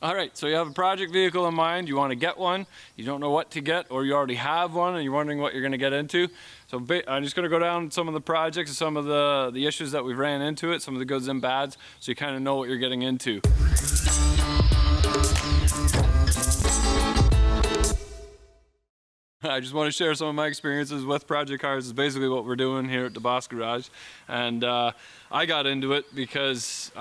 All right, so you have a project vehicle in mind, you want to get one, you don't know what to get, or you already have one and you're wondering what you're going to get into. So I'm just going to go down some of the projects and some of the issues that we've ran into it, some of the goods and bads, so you kind of know what you're getting into. I just want to share some of my experiences with project cars. Is basically what we're doing here at the Boss Garage. And I got into it because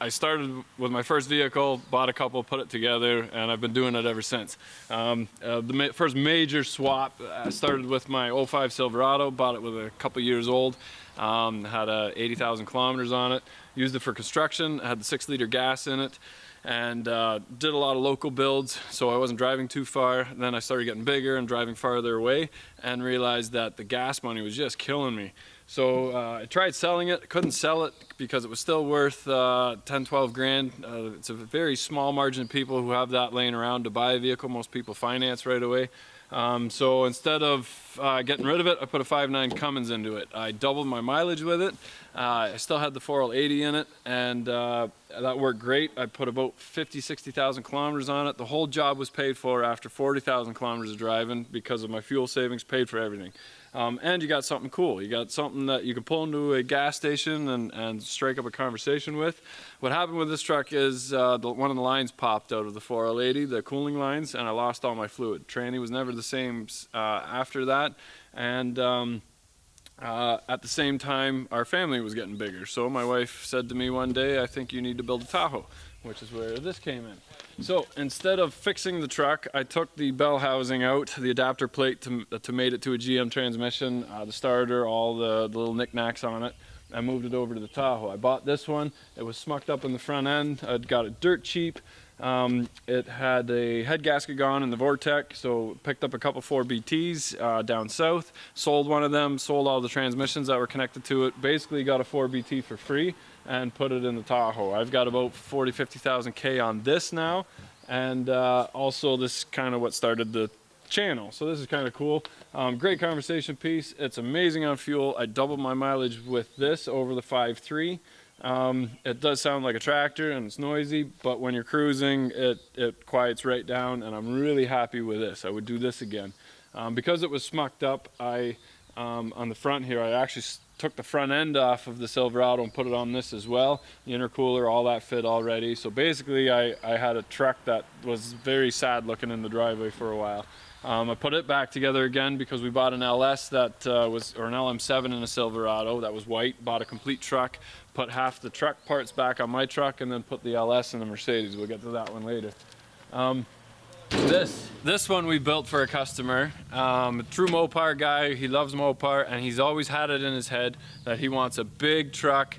I started with my first vehicle, bought a couple, put it together, and I've been doing it ever since. The first major swap, I started with my 05 Silverado, bought it with a couple years old, had 80,000 kilometers on it, used it for construction, had the 6-liter gas in it, and did a lot of local builds, so I wasn't driving too far. Then I started getting bigger and driving farther away and realized that the gas money was just killing me. So I tried selling it, couldn't sell it because it was still worth 10, 12 grand. It's a very small margin of people who have that laying around to buy a vehicle. Most people finance right away. So instead of getting rid of it, I put a 5.9 Cummins into it. I doubled my mileage with it. I still had the 4L80 in it, and that worked great. I put about 50, 60,000 kilometers on it. The whole job was paid for after 40,000 kilometers of driving because of my fuel savings, paid for everything. And you got something cool. You got something that you can pull into a gas station and strike up a conversation with. What happened with this truck is one of the lines popped out of the 4L80, the cooling lines, and I lost all my fluid. Tranny was never the same after that. And at the same time, our family was getting bigger. So my wife said to me one day, I think you need to build a Tahoe, which is where this came in. So instead of fixing the truck, I took the bell housing out, the adapter plate to made it to a GM transmission, the starter, all the little knickknacks on it. I moved it over to the Tahoe. I bought this one. It was smucked up in the front end. I'd got it dirt cheap. It had a head gasket gone in the Vortec, so picked up a couple 4BTs down south, sold one of them, sold all the transmissions that were connected to it, basically got a 4BT for free and put it in the Tahoe. I've got about 40, 50,000 K on this now, and also this is kind of what started the channel, so this is kind of cool. Great conversation piece. It's amazing on fuel. I doubled my mileage with this over the 5.3. It does sound like a tractor and it's noisy, but when you're cruising, it quiets right down, and I'm really happy with this. I would do this again. Because it was smucked up, on the front here, I actually took the front end off of the Silverado and put it on this as well. The intercooler, all that fit already. So basically I had a truck that was very sad looking in the driveway for a while. I put it back together again because we bought an LS that or an LM7 in a Silverado that was white, bought a complete truck, put half the truck parts back on my truck, and then put the LS in the Mercedes. We'll get to that one later. This one we built for a customer, a true Mopar guy. He loves Mopar, and he's always had it in his head that he wants a big truck,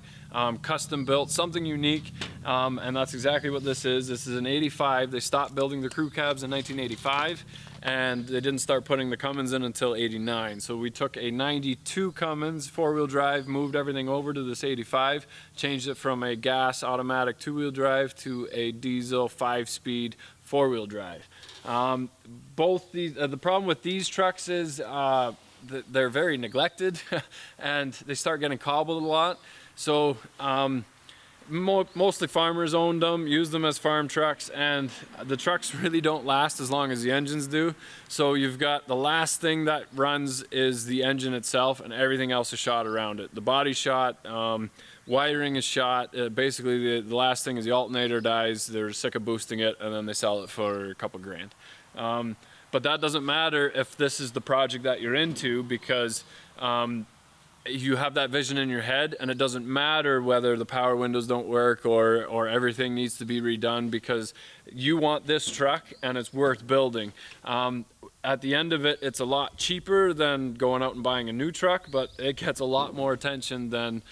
custom built, something unique, and that's exactly what this is. This is an 85. They stopped building the crew cabs in 1985, and they didn't start putting the Cummins in until 89. So we took a 92 Cummins, 4-wheel drive, moved everything over to this 85, changed it from a gas automatic 2-wheel drive to a diesel 5-speed 4-wheel drive. The problem with these trucks is they're very neglected and they start getting cobbled a lot. So mostly farmers owned them, used them as farm trucks, and the trucks really don't last as long as the engines do. So you've got the last thing that runs is the engine itself, and everything else is shot around it. The body's shot, wiring is shot. Basically the last thing is the alternator dies, they're sick of boosting it, and then they sell it for a couple grand. But that doesn't matter if this is the project that you're into, because you have that vision in your head, and it doesn't matter whether the power windows don't work or everything needs to be redone, because you want this truck and it's worth building. At the end of it, it's a lot cheaper than going out and buying a new truck, but it gets a lot more attention than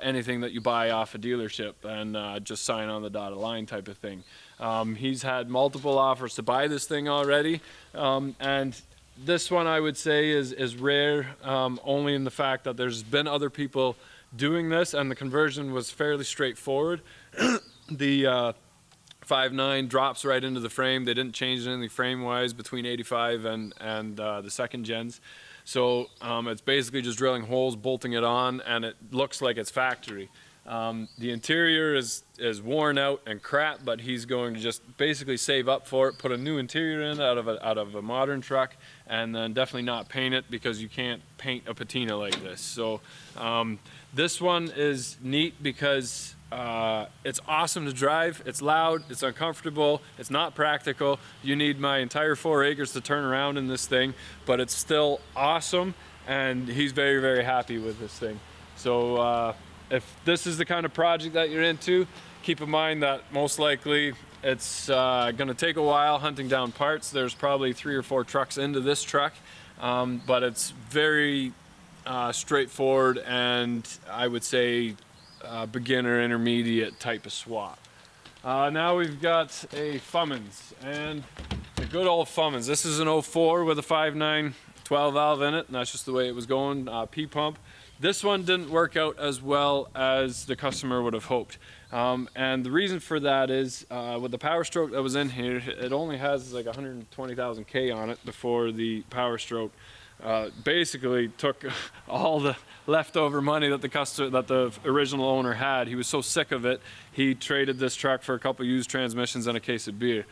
anything that you buy off a dealership and just sign on the dotted line type of thing. He's had multiple offers to buy this thing already, and this one I would say is rare, only in the fact that there's been other people doing this, and the conversion was fairly straightforward. The 5.9 drops right into the frame. They didn't change anything frame-wise between 85 and the second gens. So it's basically just drilling holes, bolting it on, and it looks like it's factory. The interior is worn out and crap, but he's going to just basically save up for it, put a new interior in out of a modern truck, and then definitely not paint it, because you can't paint a patina like this. So this one is neat because it's awesome to drive. It's loud, it's uncomfortable, it's not practical. You need my entire 4 acres to turn around in this thing, but it's still awesome, and he's very, very happy with this thing. So if this is the kind of project that you're into, keep in mind that most likely it's going to take a while hunting down parts. There's probably 3 or 4 trucks into this truck, but it's very straightforward, and I would say beginner intermediate type of swap. Now we've got a Fummins, and the good old Fummins. This is an 04 with a 5.9 12 valve in it, and that's just the way it was going, P-pump. This one didn't work out as well as the customer would have hoped. And the reason for that is with the power stroke that was in here, it only has like 120,000 K on it before the power stroke basically took all the leftover money that the original owner had. He was so sick of it, he traded this truck for a couple used transmissions and a case of beer.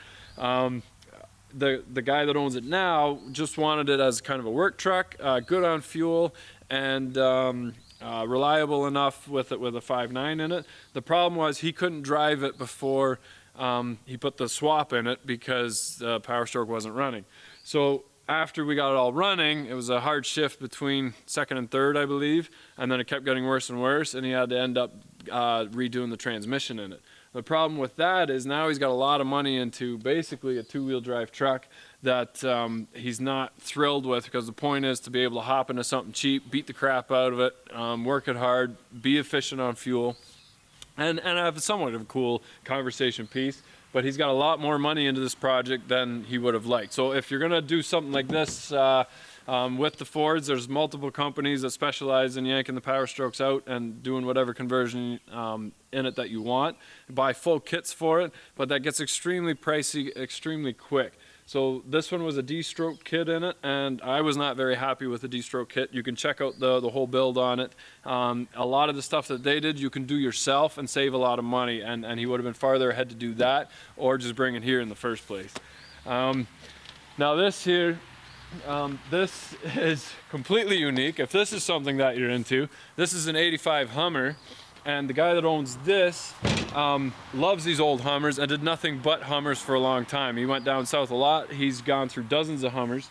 The guy that owns it now just wanted it as kind of a work truck, good on fuel, and reliable enough with a 5.9 in it. The problem was he couldn't drive it before he put the swap in it because the power stroke wasn't running. So after we got it all running, it was a hard shift between second and third, I believe, and then it kept getting worse and worse, and he had to end up redoing the transmission in it. The problem with that is now he's got a lot of money into basically a 2-wheel drive truck that he's not thrilled with, because the point is to be able to hop into something cheap, beat the crap out of it, work it hard, be efficient on fuel, and have somewhat of a cool conversation piece. But he's got a lot more money into this project than he would have liked. So if you're gonna do something like this with the Fords, there's multiple companies that specialize in yanking the power strokes out and doing whatever conversion in it that you want. Buy full kits for it, but that gets extremely pricey, extremely quick. So this one was a D-stroke kit in it, and I was not very happy with the D-stroke kit. You can check out the whole build on it. A lot of the stuff that they did, you can do yourself and save a lot of money, and he would have been farther ahead to do that, or just bring it here in the first place. Now this here, this is completely unique. If this is something that you're into, this is an 85 Hummer, and the guy that owns this loves these old Hummers and did nothing but Hummers for a long time. He went down south a lot. He's gone through dozens of Hummers,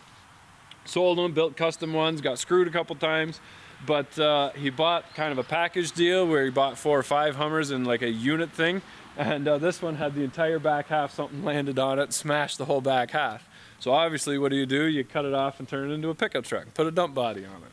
sold them, built custom ones, got screwed a couple times, but he bought kind of a package deal where he bought 4 or 5 Hummers in like a unit thing, and this one had the entire back half, something landed on it, smashed the whole back half. So obviously what do? You cut it off and turn it into a pickup truck, put a dump body on it.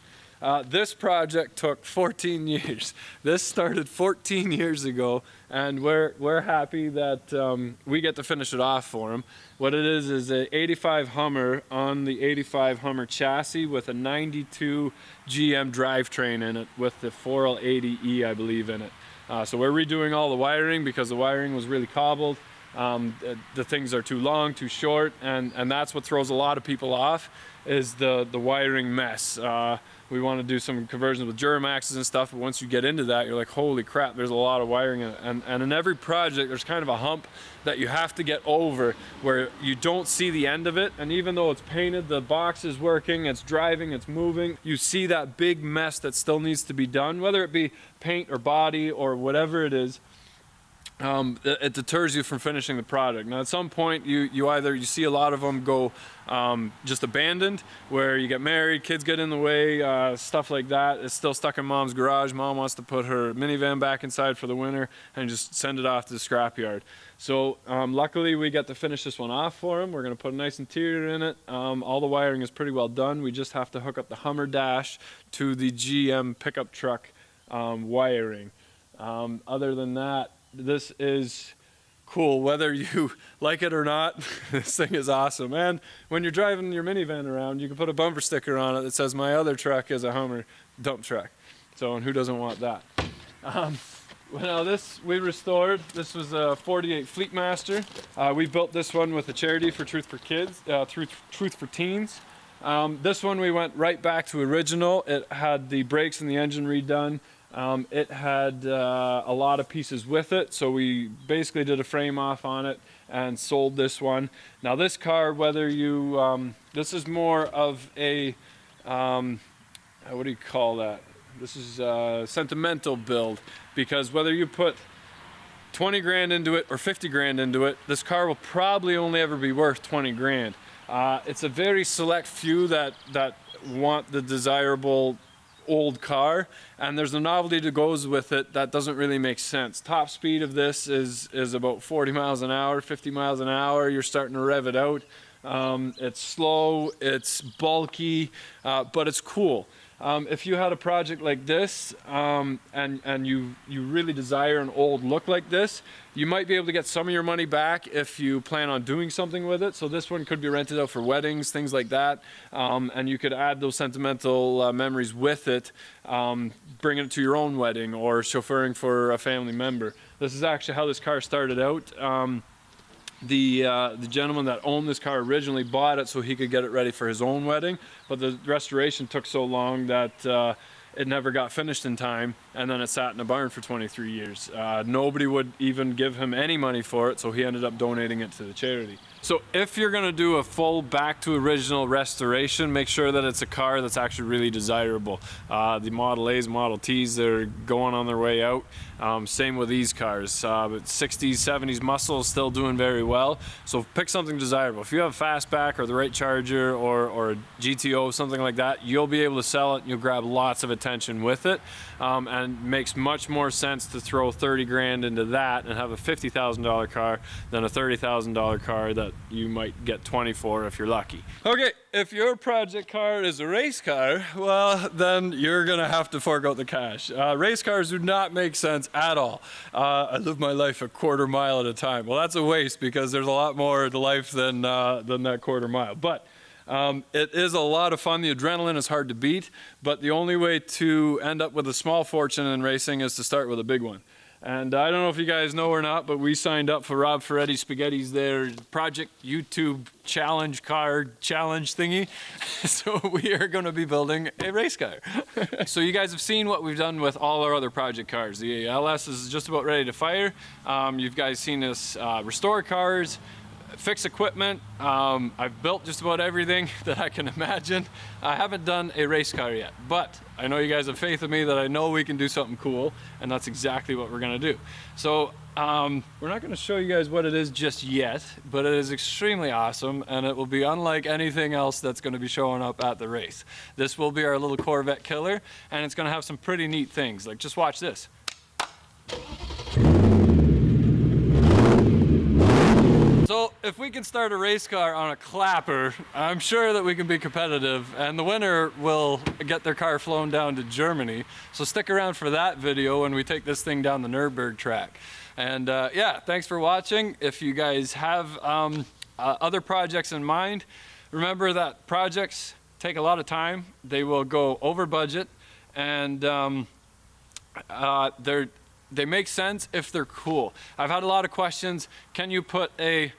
This project took 14 years. This started 14 years ago, and we're happy that we get to finish it off for him. What it is a 85 Hummer on the 85 Hummer chassis with a 92 GM drivetrain in it with the 4L80E, I believe, in it. So we're redoing all the wiring because the wiring was really cobbled. The things are too long, too short, and that's what throws a lot of people off, is the wiring mess. We want to do some conversions with Duramaxes and stuff, but once you get into that, you're like, holy crap, there's a lot of wiring in it. And in every project, there's kind of a hump that you have to get over where you don't see the end of it, and even though it's painted, the box is working, it's driving, it's moving, you see that big mess that still needs to be done, whether it be paint or body or whatever it is. It deters you from finishing the product. Now at some point you see a lot of them go just abandoned, where you get married, kids get in the way, stuff like that. It's still stuck in mom's garage. Mom wants to put her minivan back inside for the winter and just send it off to the scrapyard. So luckily we get to finish this one off for him. We're going to put a nice interior in it. All the wiring is pretty well done. We just have to hook up the Hummer dash to the GM pickup truck wiring. Other than that, this is cool, whether you like it or not. This thing is awesome. And when you're driving your minivan around, you can put a bumper sticker on it that says my other truck is a Hummer dump truck. So, and who doesn't want that? Now this we restored. This was a 48 Fleetmaster. We built this one with a charity for Truth for Kids, Truth for Teens. This one we went right back to original. It had the brakes and the engine redone. It had a lot of pieces with it, so we basically did a frame off on it and sold this one. Now this car, whether you, this is more of a, what do you call that? This is a sentimental build, because whether you put 20 grand into it or 50 grand into it, this car will probably only ever be worth 20 grand. It's a very select few that want the desirable old car, and there's a novelty that goes with it that doesn't really make sense. Top speed of this is about 40 miles an hour, 50 miles an hour. You're starting to rev it out. It's slow, it's bulky, but it's cool. If you had a project like this and you really desire an old look like this, you might be able to get some of your money back if you plan on doing something with it. So this one could be rented out for weddings, things like that, and you could add those sentimental memories with it, bringing it to your own wedding or chauffeuring for a family member. This is actually how this car started out. The gentleman that owned this car originally bought it so he could get it ready for his own wedding, but the restoration took so long that it never got finished in time, and then it sat in a barn for 23 years. Nobody would even give him any money for it, so he ended up donating it to the charity. So if you're gonna do a full back to original restoration, make sure that it's a car that's actually really desirable. The Model A's, Model T's, they're going on their way out. Same with these cars, but 60s, 70s muscle is still doing very well. So pick something desirable. If you have a fastback or the right Charger or a GTO, something like that, you'll be able to sell it and you'll grab lots of attention with it. And makes much more sense to throw 30 grand into that and have a $50,000 car than a $30,000 car that you might get 20 for if you're lucky. Okay, if your project car is a race car, well, then you're gonna have to fork out the cash. Race cars do not make sense at all. I live my life a quarter mile at a time. Well, that's a waste because there's a lot more to life than that quarter mile. But it is a lot of fun. The adrenaline is hard to beat, but the only way to end up with a small fortune in racing is to start with a big one. And I don't know if you guys know or not, but we signed up for Rob Ferretti Spaghetti's their Project YouTube Challenge car challenge thingy. So we are going to be building a race car. So you guys have seen what we've done with all our other project cars. The LS is just about ready to fire. You've guys seen us restore cars, fix equipment. I've built just about everything that I can imagine. I haven't done a race car yet, but I know you guys have faith in me that I know we can do something cool, and that's exactly what we're gonna do. So we're not gonna show you guys what it is just yet, but it is extremely awesome, and it will be unlike anything else that's gonna be showing up at the race. This will be our little Corvette killer, and it's gonna have some pretty neat things. Like, just watch this. So if we can start a race car on a clapper, I'm sure that we can be competitive, and the winner will get their car flown down to Germany. So stick around for that video when we take this thing down the Nürburgring track. And yeah, thanks for watching. If you guys have other projects in mind, remember that projects take a lot of time. They will go over budget, and they make sense if they're cool. I've had a lot of questions. Can you put a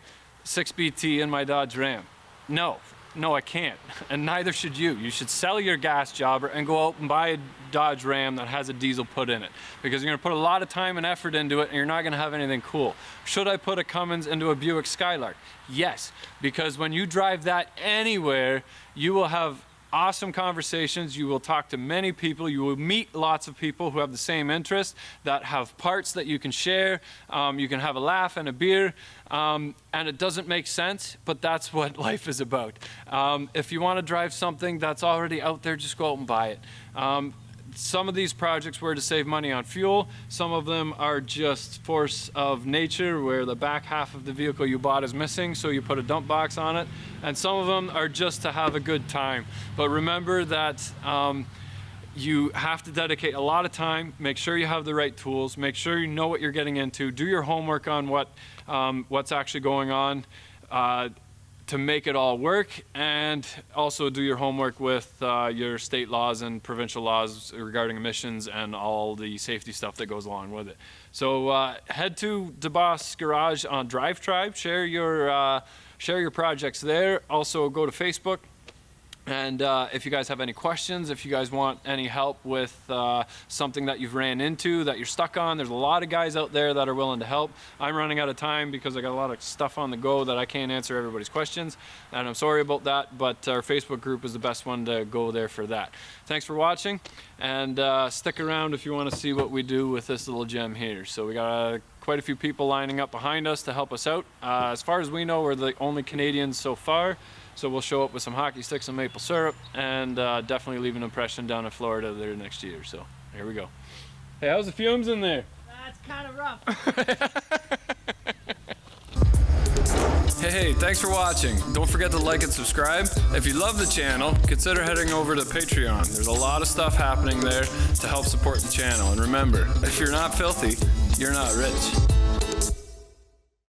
6BT in my Dodge Ram? No, I can't. And neither should you. You should sell your gas jobber and go out and buy a Dodge Ram that has a diesel put in it, because you're gonna put a lot of time and effort into it and you're not gonna have anything cool. Should I put a Cummins into a Buick Skylark? Yes, because when you drive that anywhere, you will have awesome conversations. You will talk to many people. You will meet lots of people who have the same interests, that have parts that you can share. You can have a laugh and a beer, and it doesn't make sense, but that's what life is about. If you want to drive something that's already out there, just go out and buy it. Some of these projects were to save money on fuel. Some of them are just force of nature, where the back half of the vehicle you bought is missing, so you put a dump box on it. And some of them are just to have a good time. But remember that you have to dedicate a lot of time. Make sure you have the right tools. Make sure you know what you're getting into. Do your homework on what's actually going on to make it all work, and also do your homework with your state laws and provincial laws regarding emissions and all the safety stuff that goes along with it. So head to DeBoss Garage on Drive Tribe, share your projects there. Also go to Facebook And if you guys have any questions, if you guys want any help with something that you've ran into, that you're stuck on, there's a lot of guys out there that are willing to help. I'm running out of time because I got a lot of stuff on the go that I can't answer everybody's questions, and I'm sorry about that, but our Facebook group is the best one to go there for that. Thanks for watching, and stick around if you want to see what we do with this little gem here. So we got quite a few people lining up behind us to help us out. As far as we know, we're the only Canadians so far. So we'll show up with some hockey sticks and maple syrup, and definitely leave an impression down in Florida there next year. So here we go. Hey, how's the fumes in there? That's kind of rough. Hey, thanks for watching. Don't forget to like and subscribe. If you love the channel, consider heading over to Patreon. There's a lot of stuff happening there to help support the channel. And remember, if you're not filthy, you're not rich.